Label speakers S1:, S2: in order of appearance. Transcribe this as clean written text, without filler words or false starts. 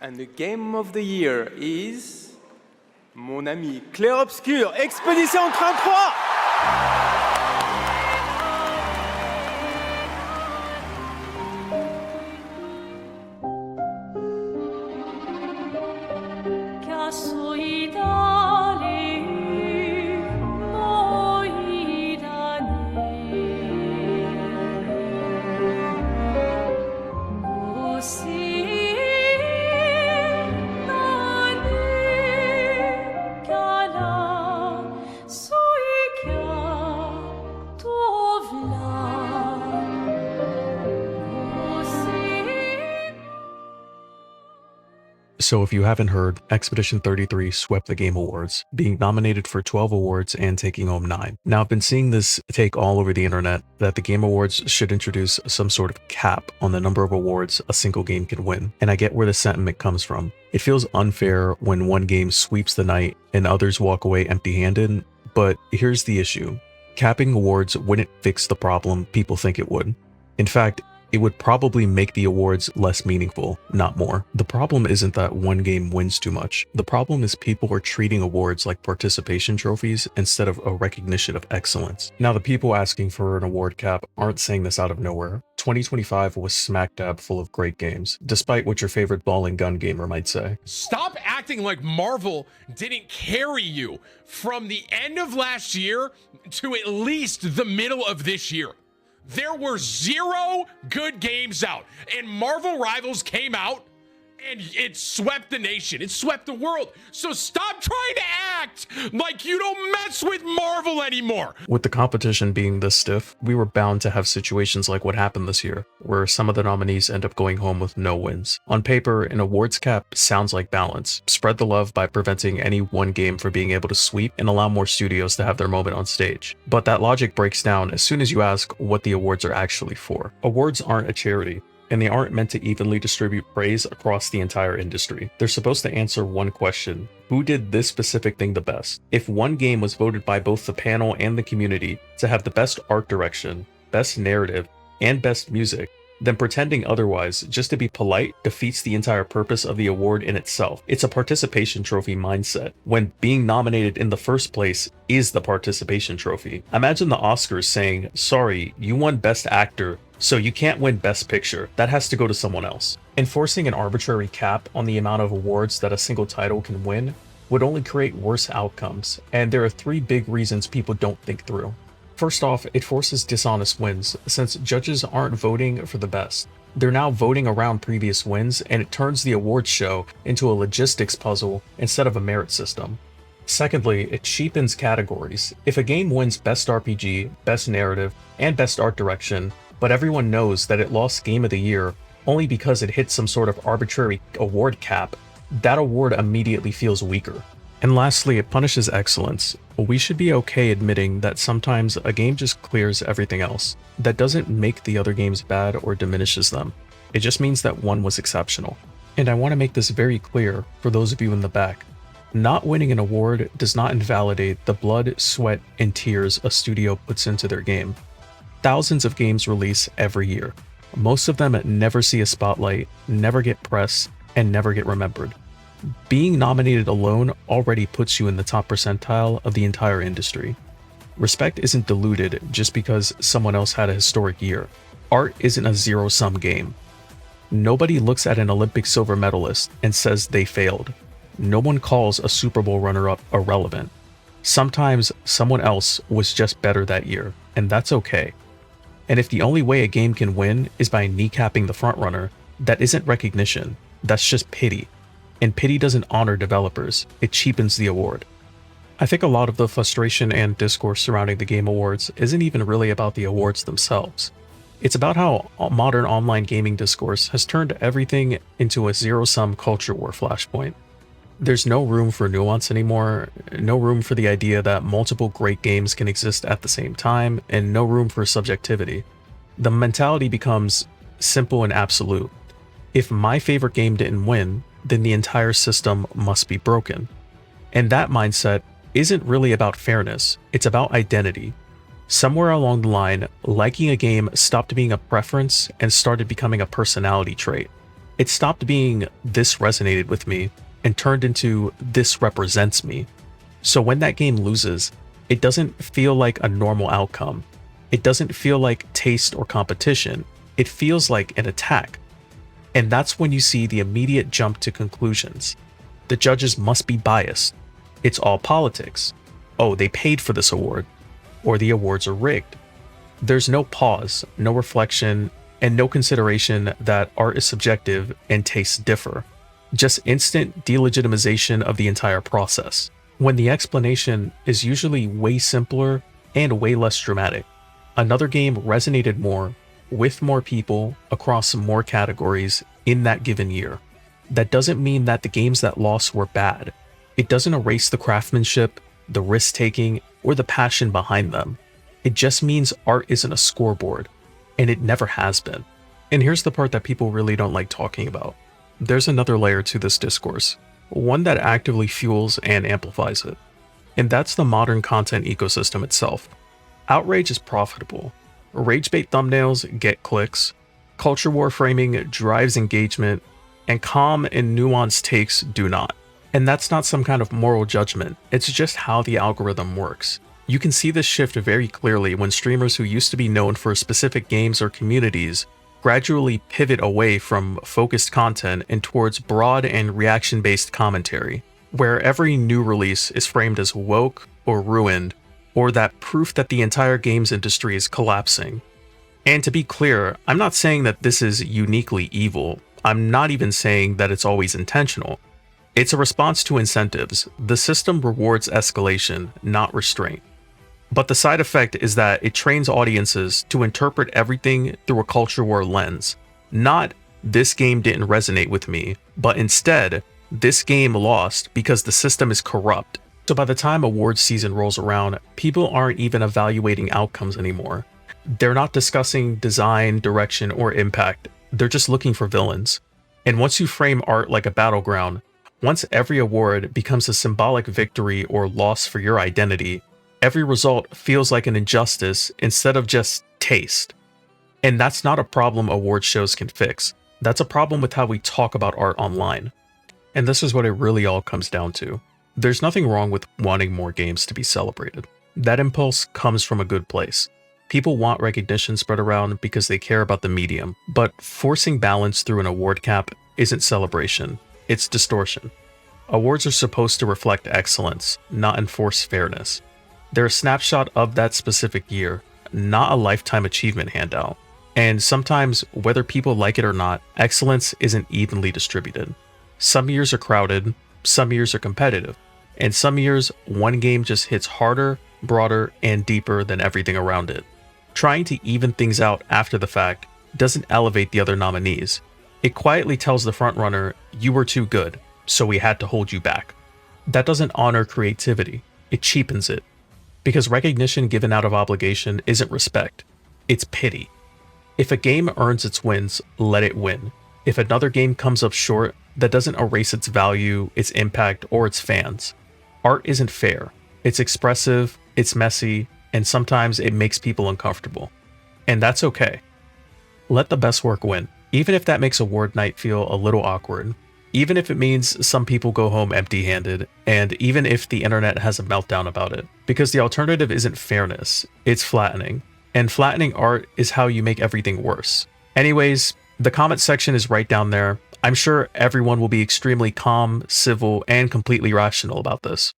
S1: And the game of the year is mon ami Clair Obscur, Expédition 33.
S2: So if you haven't heard, Expedition 33 swept the Game Awards, being nominated for 12 awards and taking home 9. Now I've been seeing this take all over the internet that the Game Awards should introduce some sort of cap on the number of awards a single game can win, and I get where the sentiment comes from. It feels unfair when one game sweeps the night and others walk away empty-handed, but here's the issue. Capping awards wouldn't fix the problem people think it would. In fact, it would probably make the awards less meaningful, not more. The problem isn't that one game wins too much. The problem is people are treating awards like participation trophies instead of a recognition of excellence. Now, the people asking for an award cap aren't saying this out of nowhere. 2025 was smack dab full of great games, despite what your favorite ball and gun gamer might say.
S3: Stop acting like Marvel didn't carry you from the end of last year to at least the middle of this year. There were 0 good games out, and Marvel Rivals came out and it swept the nation. It swept the world. So stop trying to act like you don't mess with Marvel anymore.
S2: With the competition being this stiff, we were bound to have situations like what happened this year, where some of the nominees end up going home with no wins. On paper, an awards cap sounds like balance. Spread the love by preventing any one game from being able to sweep and allow more studios to have their moment on stage. But that logic breaks down as soon as you ask what the awards are actually for. Awards aren't a charity, and they aren't meant to evenly distribute praise across the entire industry. They're supposed to answer one question: who did this specific thing the best? If one game was voted by both the panel and the community to have the best art direction, best narrative, and best music, then pretending otherwise just to be polite defeats the entire purpose of the award in itself. It's a participation trophy mindset, when being nominated in the first place is the participation trophy. Imagine the Oscars saying, sorry, you won Best Actor, so you can't win Best Picture. That has to go to someone else. Enforcing an arbitrary cap on the amount of awards that a single title can win would only create worse outcomes, and there are 3 big reasons people don't think through. First off, it forces dishonest wins, since judges aren't voting for the best. They're now voting around previous wins, and it turns the awards show into a logistics puzzle instead of a merit system. Secondly, it cheapens categories. If a game wins Best RPG, Best Narrative, and Best Art Direction, but everyone knows that it lost Game of the Year only because it hit some sort of arbitrary award cap, that award immediately feels weaker. And lastly, it punishes excellence. We should be okay admitting that sometimes a game just clears everything else. That doesn't make the other games bad or diminishes them. It just means that one was exceptional. And I want to make this very clear for those of you in the back. Not winning an award does not invalidate the blood, sweat, and tears a studio puts into their game. Thousands of games release every year. Most of them never see a spotlight, never get press, and never get remembered. Being nominated alone already puts you in the top percentile of the entire industry. Respect isn't diluted just because someone else had a historic year. Art isn't a zero-sum game. Nobody looks at an Olympic silver medalist and says they failed. No one calls a Super Bowl runner-up irrelevant. Sometimes someone else was just better that year, and that's okay. And if the only way a game can win is by kneecapping the frontrunner, that isn't recognition, that's just pity. And pity doesn't honor developers, it cheapens the award. I think a lot of the frustration and discourse surrounding the Game Awards isn't even really about the awards themselves. It's about how modern online gaming discourse has turned everything into a zero-sum culture war flashpoint. There's no room for nuance anymore, no room for the idea that multiple great games can exist at the same time, and no room for subjectivity. The mentality becomes simple and absolute. If my favorite game didn't win, then the entire system must be broken. And that mindset isn't really about fairness, it's about identity. Somewhere along the line, liking a game stopped being a preference and started becoming a personality trait. It stopped being "this resonated with me" and turned into "this represents me." So when that game loses, it doesn't feel like a normal outcome. It doesn't feel like taste or competition. It feels like an attack. And that's when you see the immediate jump to conclusions. The judges must be biased. It's all politics. Oh, they paid for this award. Or the awards are rigged. There's no pause, no reflection, and no consideration that art is subjective and tastes differ. Just instant delegitimization of the entire process, when the explanation is usually way simpler and way less dramatic. Another game resonated more, with more people, across more categories in that given year. That doesn't mean that the games that lost were bad. It doesn't erase the craftsmanship, the risk-taking, or the passion behind them. It just means art isn't a scoreboard, and it never has been. And here's the part that people really don't like talking about. There's another layer to this discourse, one that actively fuels and amplifies it. And that's the modern content ecosystem itself. Outrage is profitable. Rage-bait thumbnails get clicks, culture war framing drives engagement, and calm and nuanced takes do not. And that's not some kind of moral judgment, it's just how the algorithm works. You can see this shift very clearly when streamers who used to be known for specific games or communities gradually pivot away from focused content and towards broad and reaction-based commentary, where every new release is framed as woke or ruined, or that proof that the entire games industry is collapsing. And to be clear, I'm not saying that this is uniquely evil. I'm not even saying that it's always intentional. It's a response to incentives. The system rewards escalation, not restraint. But the side effect is that it trains audiences to interpret everything through a culture war lens. Not, "this game didn't resonate with me," but instead, "this game lost because the system is corrupt." So by the time awards season rolls around, people aren't even evaluating outcomes anymore. They're not discussing design, direction, or impact. They're just looking for villains. And once you frame art like a battleground, once every award becomes a symbolic victory or loss for your identity, every result feels like an injustice instead of just taste. And that's not a problem award shows can fix. That's a problem with how we talk about art online. And this is what it really all comes down to. There's nothing wrong with wanting more games to be celebrated. That impulse comes from a good place. People want recognition spread around because they care about the medium, but forcing balance through an award cap isn't celebration, it's distortion. Awards are supposed to reflect excellence, not enforce fairness. They're a snapshot of that specific year, not a lifetime achievement handout. And sometimes, whether people like it or not, excellence isn't evenly distributed. Some years are crowded, some years are competitive, and some years one game just hits harder, broader, and deeper than everything around it. Trying to even things out after the fact doesn't elevate the other nominees. It quietly tells the frontrunner, "You were too good, so we had to hold you back." That doesn't honor creativity, it cheapens it. Because recognition given out of obligation isn't respect, it's pity. If a game earns its wins, let it win. If another game comes up short, that doesn't erase its value, its impact, or its fans. Art isn't fair. It's expressive, it's messy, and sometimes it makes people uncomfortable. And that's okay. Let the best work win, even if that makes award night feel a little awkward. Even if it means some people go home empty-handed, and even if the internet has a meltdown about it. Because the alternative isn't fairness, it's flattening. And flattening art is how you make everything worse. Anyways, the comment section is right down there. I'm sure everyone will be extremely calm, civil, and completely rational about this.